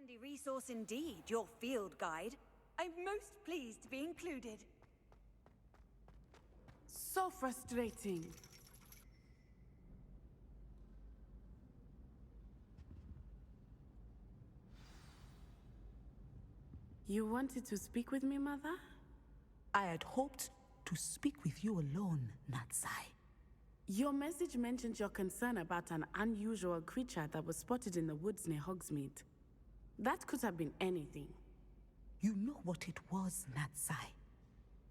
handy resource indeed, your field guide. I'm most pleased to be included. So frustrating. You wanted to speak with me, Mother? I had hoped to speak with you alone, Natsai. Your message mentioned your concern about an unusual creature that was spotted in the woods near Hogsmeade. That could have been anything. You know what it was, Natsai.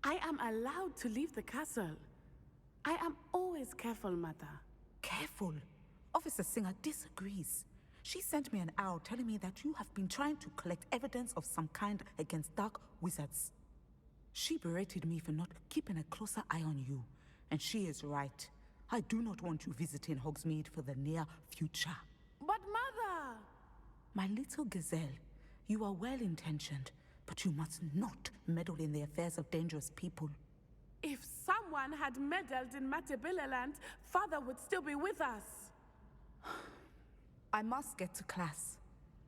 I am allowed to leave the castle. I am always careful, Mother. Careful. Officer Singer disagrees. She sent me an owl telling me that you have been trying to collect evidence of some kind against dark wizards. She berated me for not keeping a closer eye on you, and she is right. I do not want you visiting Hogsmeade for the near future. But Mother! My little gazelle, you are well-intentioned, but you must not meddle in the affairs of dangerous people. If someone had meddled in Matabeleland, Father would still be with us. I must get to class.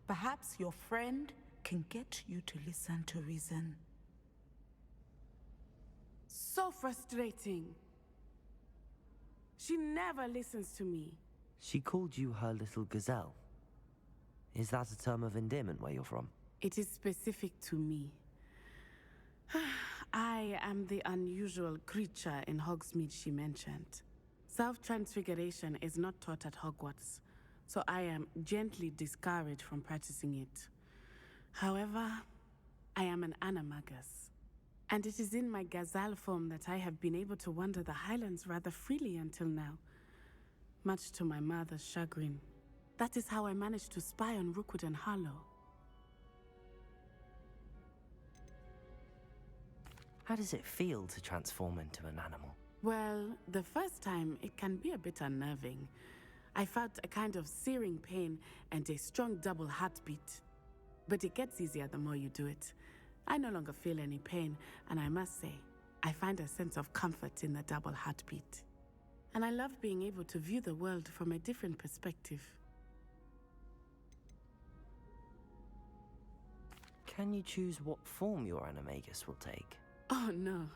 Perhaps your friend can get you to listen to reason. So frustrating. She never listens to me. She called you her little gazelle. Is that a term of endearment where you're from? It is specific to me. I am the unusual creature in Hogsmeade she mentioned. Self-transfiguration is not taught at Hogwarts, so I am gently discouraged from practicing it. However, I am an animagus, and it is in my gazelle form that I have been able to wander the Highlands rather freely until now, much to my mother's chagrin. That is how I managed to spy on Rookwood and Harlow. How does it feel to transform into an animal? Well, the first time it can be a bit unnerving. I felt a kind of searing pain and a strong double heartbeat. But it gets easier the more you do it. I no longer feel any pain, and I must say, I find a sense of comfort in the double heartbeat. And I love being able to view the world from a different perspective. Can you choose what form your animagus will take? Oh no,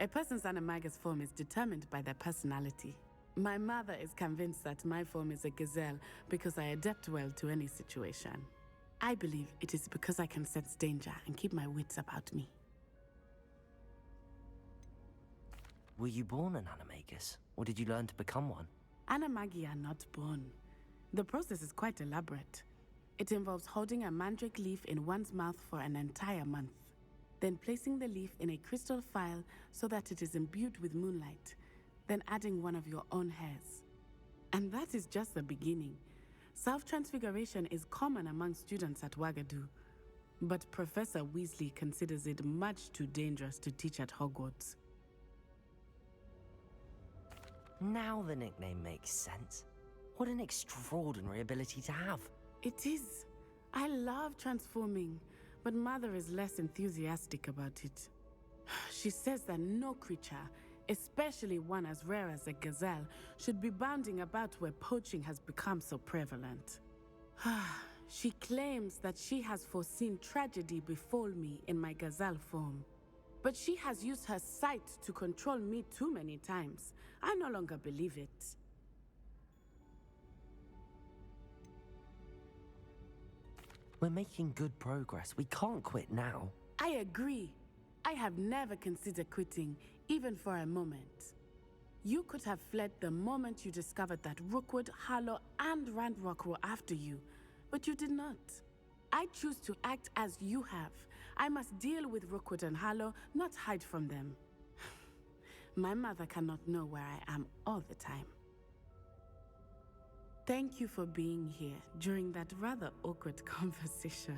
a person's animagus form is determined by their personality. My mother is convinced that my form is a gazelle because I adapt well to any situation. I believe it is because I can sense danger and keep my wits about me. Were you born an animagus, or did you learn to become one? Animagi are not born. The process is quite elaborate. It involves holding a mandrake leaf in one's mouth for an entire month, then placing the leaf in a crystal phial so that it is imbued with moonlight, then adding one of your own hairs. And that is just the beginning. Self-transfiguration is common among students at Wagadu, but Professor Weasley considers it much too dangerous to teach at Hogwarts. Now the nickname makes sense. What an extraordinary ability to have. It is. I love transforming, but Mother is less enthusiastic about it. She says that no creature, especially one as rare as a gazelle, should be bounding about where poaching has become so prevalent. She claims that she has foreseen tragedy befall me in my gazelle form. But she has used her sight to control me too many times. I no longer believe it. We're making good progress. We can't quit now. I agree. I have never considered quitting, even for a moment. You could have fled the moment you discovered that Rookwood, Harlow, and Ranrock were after you, but you did not. I choose to act as you have. I must deal with Rookwood and Harlow, not hide from them. My mother cannot know where I am all the time. Thank you for being here during that rather awkward conversation.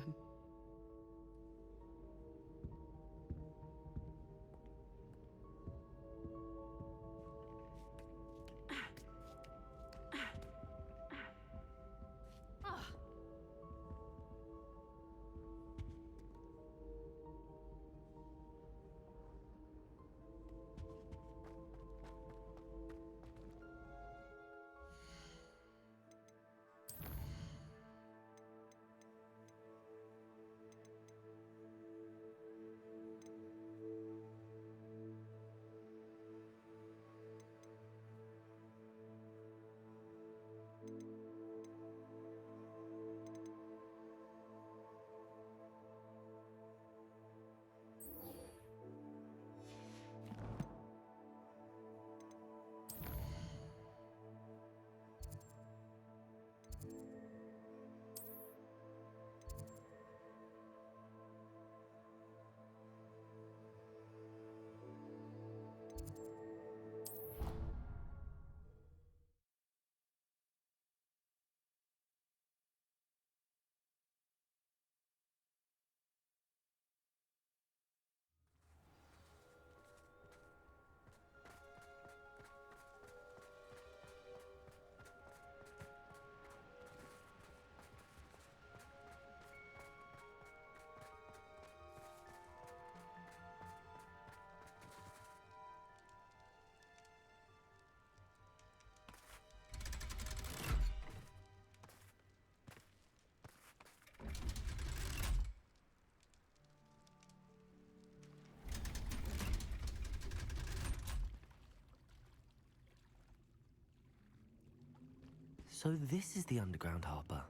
So this is the underground harbor.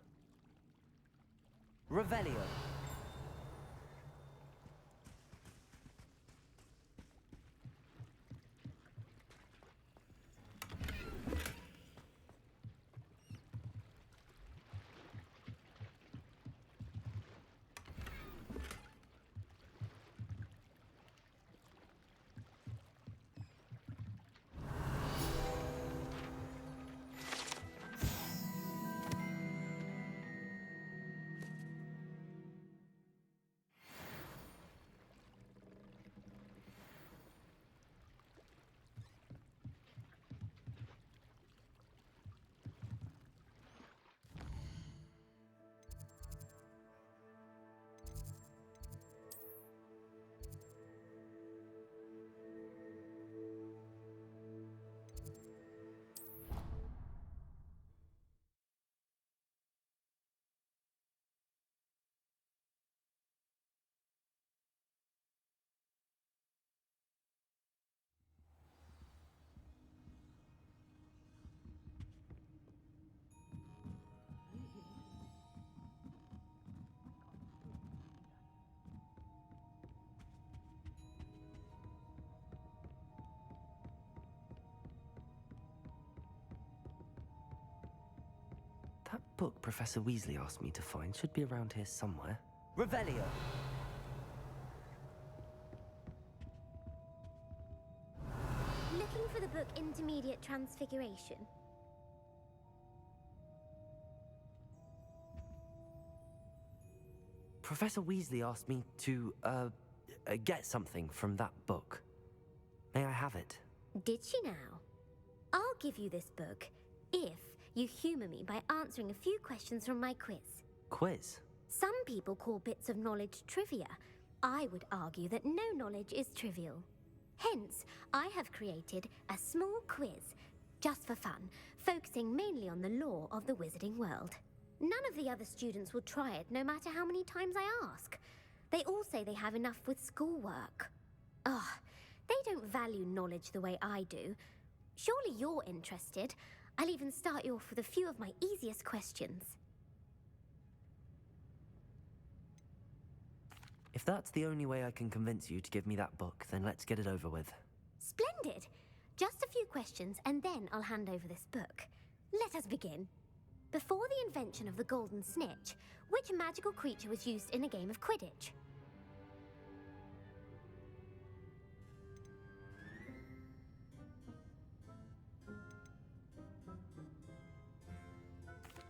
Revelio. That book Professor Weasley asked me to find should be around here somewhere. Revelio! Looking for the book Intermediate Transfiguration? Professor Weasley asked me to, get something from that book. May I have it? Did she now? I'll give you this book if you humor me by answering a few questions from my quiz. Quiz? Some people call bits of knowledge trivia. I would argue that no knowledge is trivial. Hence, I have created a small quiz, just for fun, focusing mainly on the lore of the wizarding world. None of the other students will try it, no matter how many times I ask. They all say they have enough with schoolwork. Ugh, they don't value knowledge the way I do. Surely you're interested. I'll even start you off with a few of my easiest questions. If that's the only way I can convince you to give me that book, then let's get it over with. Splendid! Just a few questions, and then I'll hand over this book. Let us begin. Before the invention of the golden snitch, which magical creature was used in a game of Quidditch?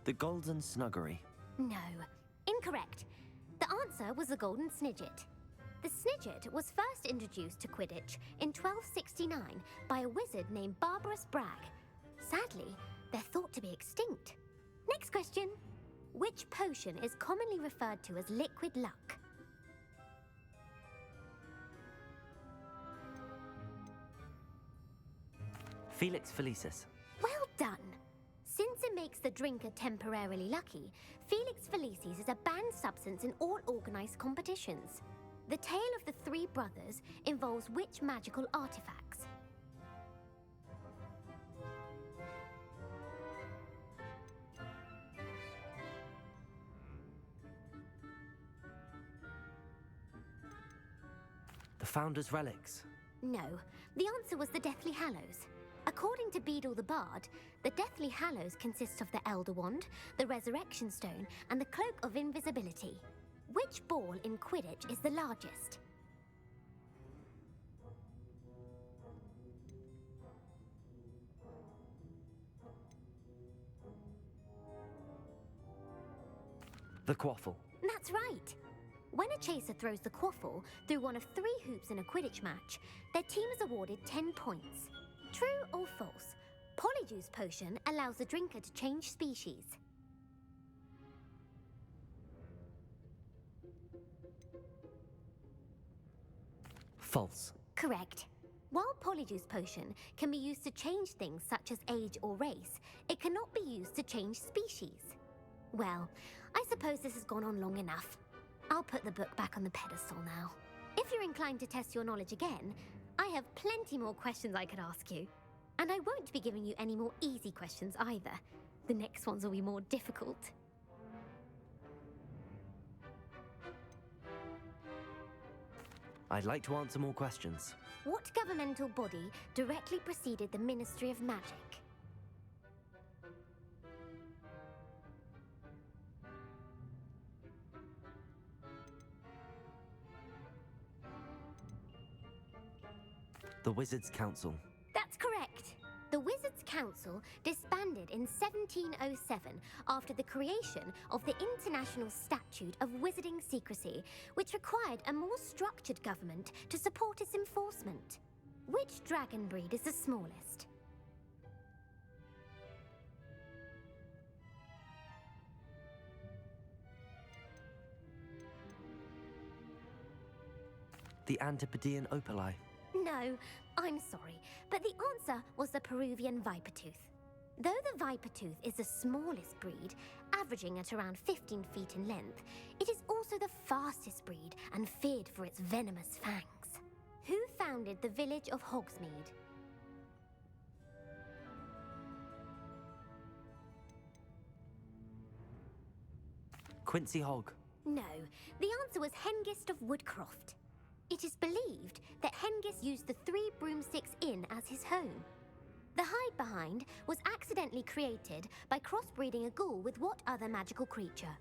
The Golden Snuggery. No, incorrect. The answer was the golden snidget. The snidget was first introduced to Quidditch in 1269 by a wizard named Barbarous Bragg. Sadly, they're thought to be extinct. Next question. Which potion is commonly referred to as liquid luck? Felix Felicis. Well done. Since it makes the drinker temporarily lucky, Felix Felicis is a banned substance in all organized competitions. The tale of the three brothers involves which magical artifacts? The Founder's Relics. No, the answer was the Deathly Hallows. According to Beedle the Bard, the Deathly Hallows consists of the Elder Wand, the Resurrection Stone, and the Cloak of Invisibility. Which ball in Quidditch is the largest? The Quaffle. That's right. When a chaser throws the quaffle through one of 3 hoops in a Quidditch match, their team is awarded 10 points. True or false? Polyjuice Potion allows the drinker to change species. False. Correct. While Polyjuice Potion can be used to change things such as age or race, it cannot be used to change species. Well, I suppose this has gone on long enough. I'll put the book back on the pedestal now. If you're inclined to test your knowledge again, I have plenty more questions I could ask you. And I won't be giving you any more easy questions either. The next ones will be more difficult. I'd like to answer more questions. What governmental body directly preceded the Ministry of Magic? The Wizards' Council. That's correct. The Wizards' Council disbanded in 1707 after the creation of the International Statute of Wizarding Secrecy, which required a more structured government to support its enforcement. Which dragon breed is the smallest? The Antipodean Opali. No, I'm sorry, but the answer was the Peruvian Vipertooth. Though the Vipertooth is the smallest breed, averaging at around 15 feet in length, it is also the fastest breed and feared for its venomous fangs. Who founded the village of Hogsmeade? Quincy Hogg. No, the answer was Hengist of Woodcroft. It is believed that Hengist used the Three Broomsticks Inn as his home. The hide behind was accidentally created by crossbreeding a ghoul with what other magical creature?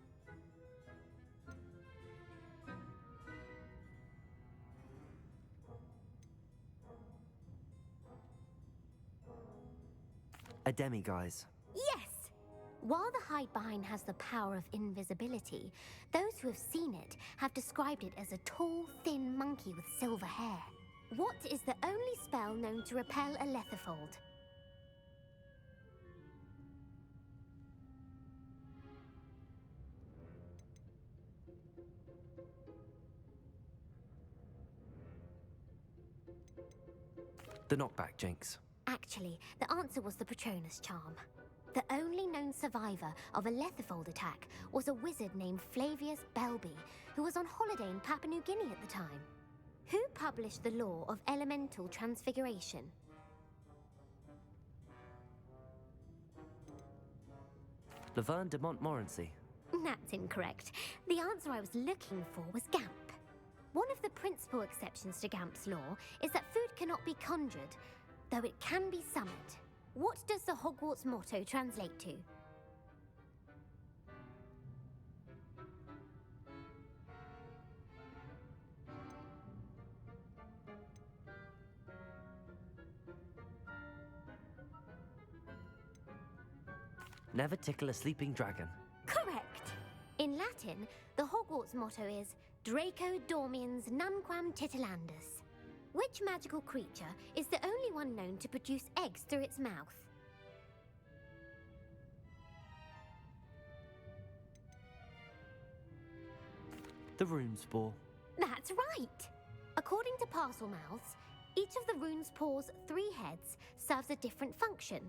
A demiguise. Yes! While the hide behind has the power of invisibility, those who have seen it have described it as a tall, thin monkey with silver hair. What is the only spell known to repel a letherfold? The knockback jinx. Actually, the answer was the Patronus charm. The only known survivor of a letherfold attack was a wizard named Flavius Belby, who was on holiday in Papua New Guinea at the time. Who published the law of elemental transfiguration? Laverne de Montmorency. That's incorrect. The answer I was looking for was Gamp. One of the principal exceptions to Gamp's law is that food cannot be conjured, though it can be summoned. What does the Hogwarts motto translate to? Never tickle a sleeping dragon. Correct! In Latin, the Hogwarts motto is Draco dormiens nunquam titilandus. Which magical creature is the only one known to produce eggs through its mouth? The rune spore. That's right! According to Parselmouths, each of the rune's paws' 3 heads serves a different function.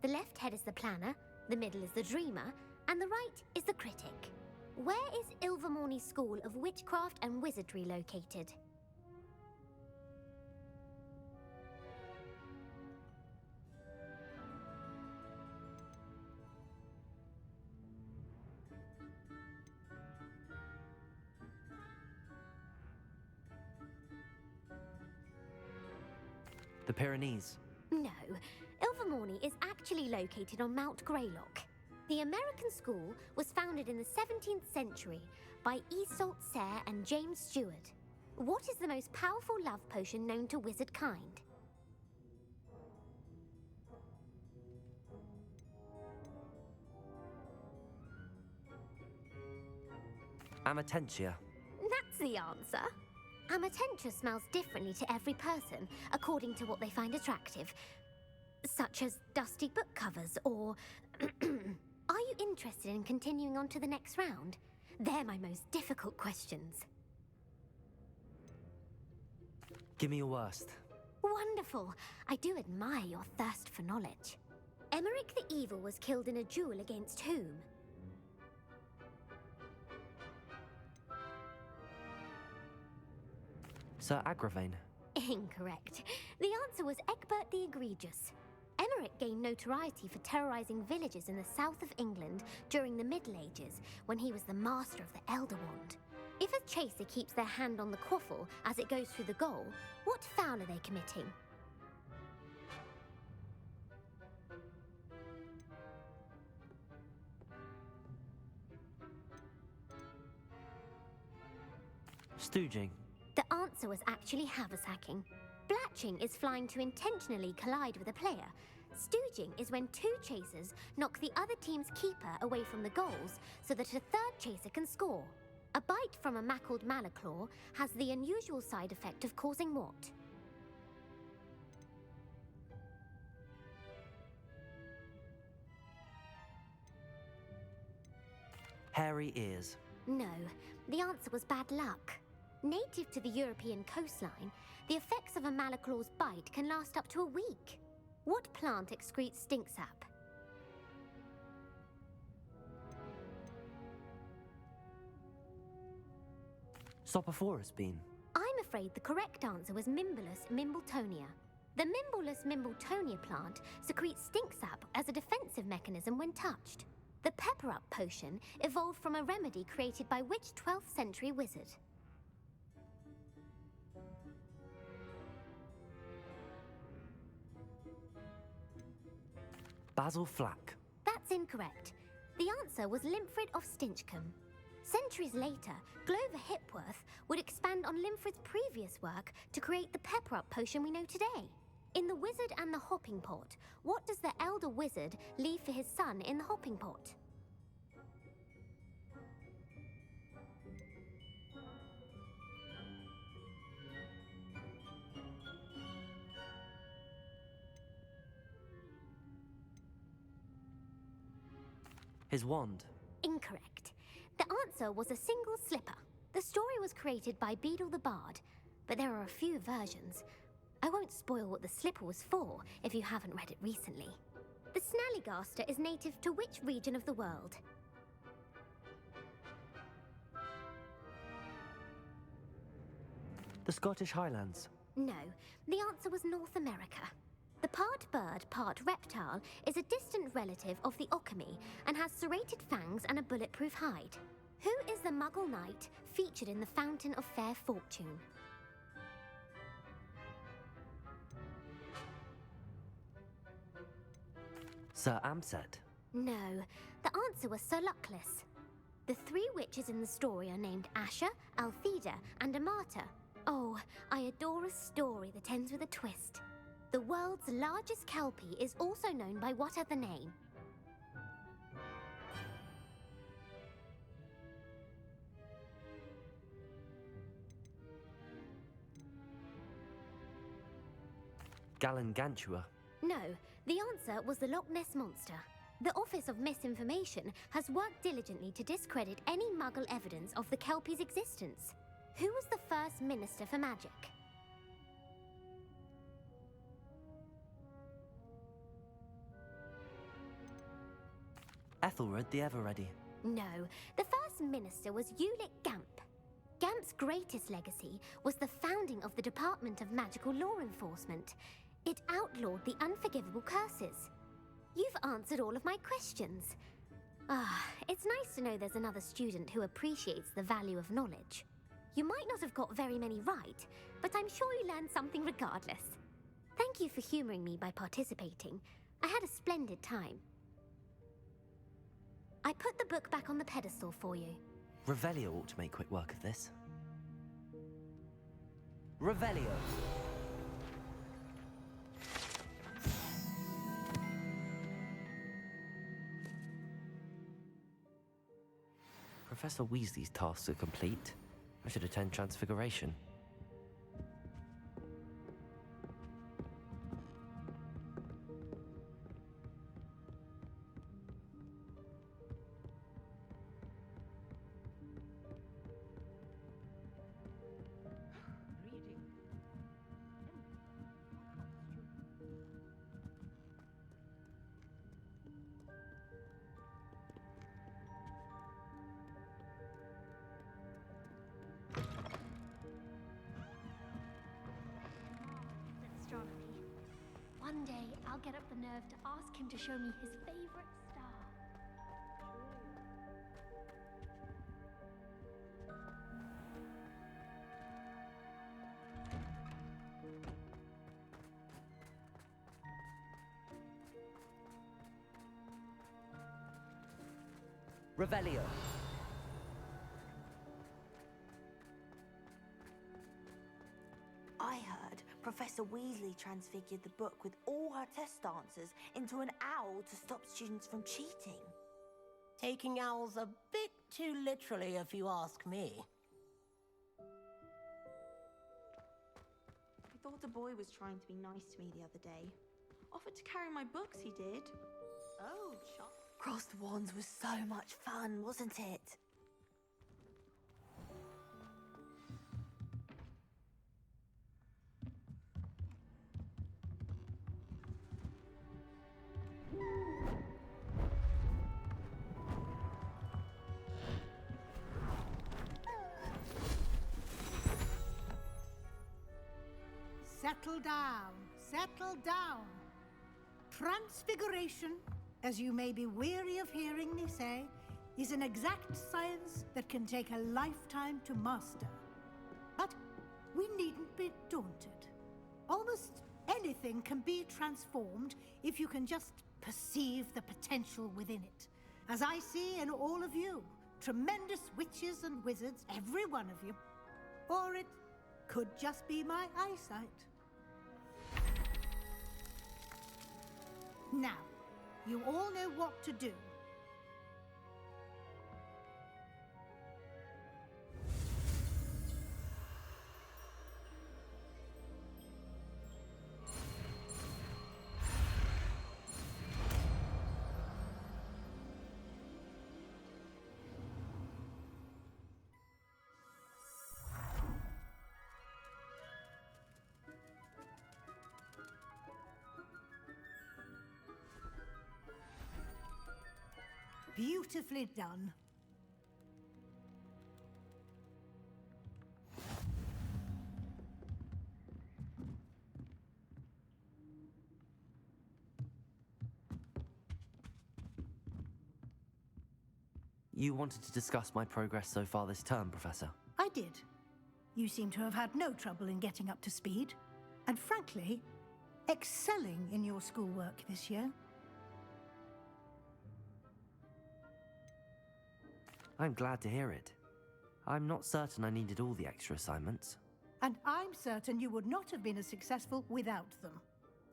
The left head is the planner, the middle is the dreamer, and the right is the critic. Where is Ilvermorny School of Witchcraft and Wizardry located? The Pyrenees. No, Ilvermorny is actually located on Mount Greylock. The American school was founded in the 17th century by Iseult Sayre and James Stewart. What is the most powerful love potion known to wizard kind? Amatentia. That's the answer. Amatentia smells differently to every person, according to what they find attractive, such as dusty book covers or... Are you interested in continuing on to the next round? They're my most difficult questions. Give me your worst. Wonderful. I do admire your thirst for knowledge. Emeric the Evil was killed in a duel against whom? Sir Agravain. Incorrect. The answer was Egbert the Egregious. Emeric Cleric gained notoriety for terrorizing villages in the south of England during the Middle Ages, when he was the master of the Elder Wand. If a chaser keeps their hand on the quaffle as it goes through the goal, what foul are they committing? Stooging. The answer was actually haversacking. Blatching is flying to intentionally collide with a player. Stooging is when two chasers knock the other team's keeper away from the goals so that a third chaser can score. A bite from a mackled malaclaw has the unusual side effect of causing what? Hairy ears. No, the answer was bad luck. Native to the European coastline, the effects of a malaclaw's bite can last up to a week. What plant excretes stink sap? Sopophorus bean. I'm afraid the correct answer was Mimbulus mimbletonia. The Mimbulus mimbletonia plant secretes stink sap as a defensive mechanism when touched. The pepper-up potion evolved from a remedy created by which 12th century wizard? Basil flack. That's incorrect. The answer was Limfrid of Stinchcombe. Centuries later, Glover Hipworth would expand on Limfrid's previous work to create the pepper-up potion we know today. In The Wizard and the Hopping Pot, what does the elder wizard leave for his son in the hopping pot? His wand. Incorrect. The answer was a single slipper. The story was created by Beadle the Bard, but there are a few versions. I won't spoil what the slipper was for if you haven't read it recently. The Snallygaster is native to which region of the world? The Scottish Highlands. No, the answer was North America. The part bird, part reptile is a distant relative of the Occamy and has serrated fangs and a bulletproof hide. Who is the Muggle knight featured in the Fountain of Fair Fortune? Sir Amset. No, the answer was Sir Luckless. The three witches in the story are named Asher, Altheda, and Amata. Oh, I adore a story that ends with a twist. The world's largest kelpie is also known by what other name? Gallangantua. No, the answer was the Loch Ness Monster. The Office of Misinformation has worked diligently to discredit any Muggle evidence of the Kelpie's existence. Who was the first Minister for Magic? Ethelred the Ever-Ready. No, the first minister was Ulick Gamp. Gamp's greatest legacy was the founding of the Department of Magical Law Enforcement. It outlawed the unforgivable curses. You've answered all of my questions. It's nice to know there's another student who appreciates the value of knowledge. You might not have got very many right, but I'm sure you learned something regardless. Thank you for humoring me by participating. I had a splendid time. I put the book back on the pedestal for you. Revelio ought to make quick work of this. Revelio. Professor Weasley's tasks are complete. I should attend Transfiguration. One day I'll get up the nerve to ask him to show me his favorite star. Revelio. I heard Professor Weasley transfigured the book with all her test answers into an owl to stop students from cheating. Taking owls a bit too literally, if you ask me. I thought a boy was trying to be nice to me the other day. Offered to carry my books, he did. Oh, Crossed Wands was so much fun, wasn't it? Settle down, settle down. Transfiguration, as you may be weary of hearing me say, is an exact science that can take a lifetime to master. But we needn't be daunted. Almost anything can be transformed if you can just perceive the potential within it. As I see in all of you, tremendous witches and wizards, every one of you. Or it could just be my eyesight. Now, you all know what to do. Beautifully done. You wanted to discuss my progress so far this term, Professor? I did. You seem to have had no trouble in getting up to speed, and frankly, excelling in your schoolwork this year. I'm glad to hear it. I'm not certain I needed all the extra assignments. And I'm certain you would not have been as successful without them.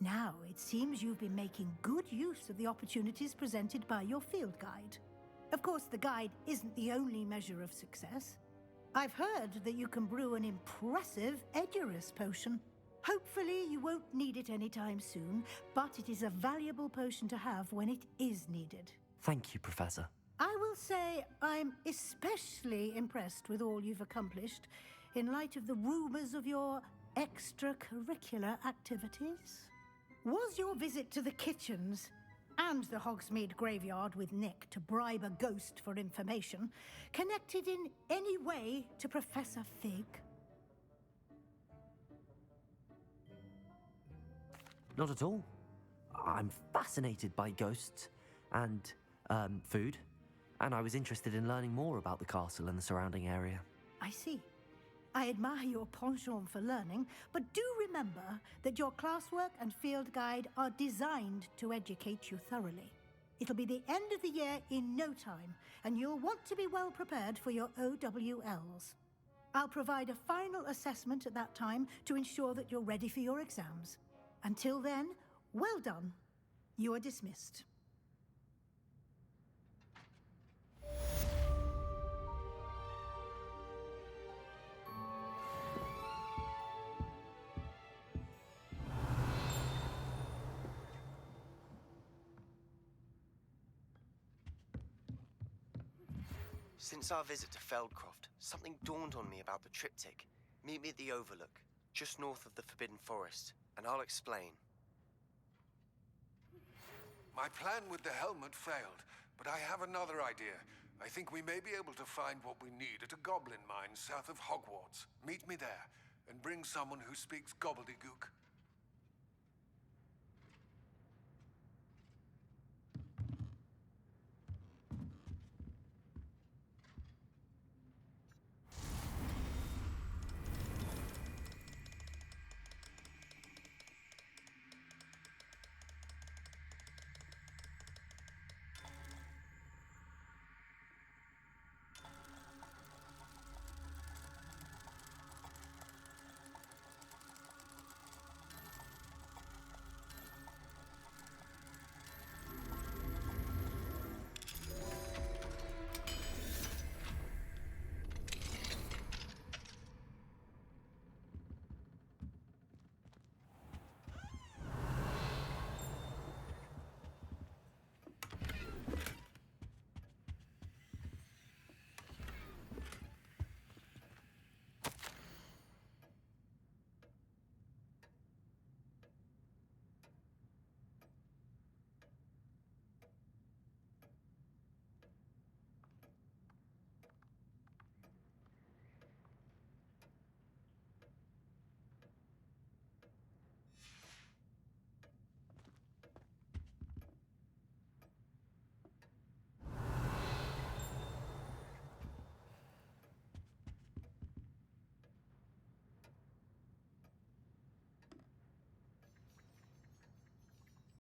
Now, it seems you've been making good use of the opportunities presented by your field guide. Of course, the guide isn't the only measure of success. I've heard that you can brew an impressive Edurus potion. Hopefully, you won't need it anytime soon, but it is a valuable potion to have when it is needed. Thank you, Professor. I will say I'm especially impressed with all you've accomplished in light of the rumors of your extracurricular activities. Was your visit to the kitchens and the Hogsmeade graveyard with Nick to bribe a ghost for information connected in any way to Professor Fig? Not at all. I'm fascinated by ghosts and, food. And I was interested in learning more about the castle and the surrounding area. I see. I admire your penchant for learning, but do remember that your classwork and field guide are designed to educate you thoroughly. It'll be the end of the year in no time, and you'll want to be well prepared for your OWLs. I'll provide a final assessment at that time to ensure that you're ready for your exams. Until then, well done. You are dismissed. Since our visit to Feldcroft, something dawned on me about the triptych. Meet me at the Overlook, just north of the Forbidden Forest, and I'll explain. My plan with the helmet failed, but I have another idea. I think we may be able to find what we need at a goblin mine south of Hogwarts. Meet me there, and bring someone who speaks gobbledygook.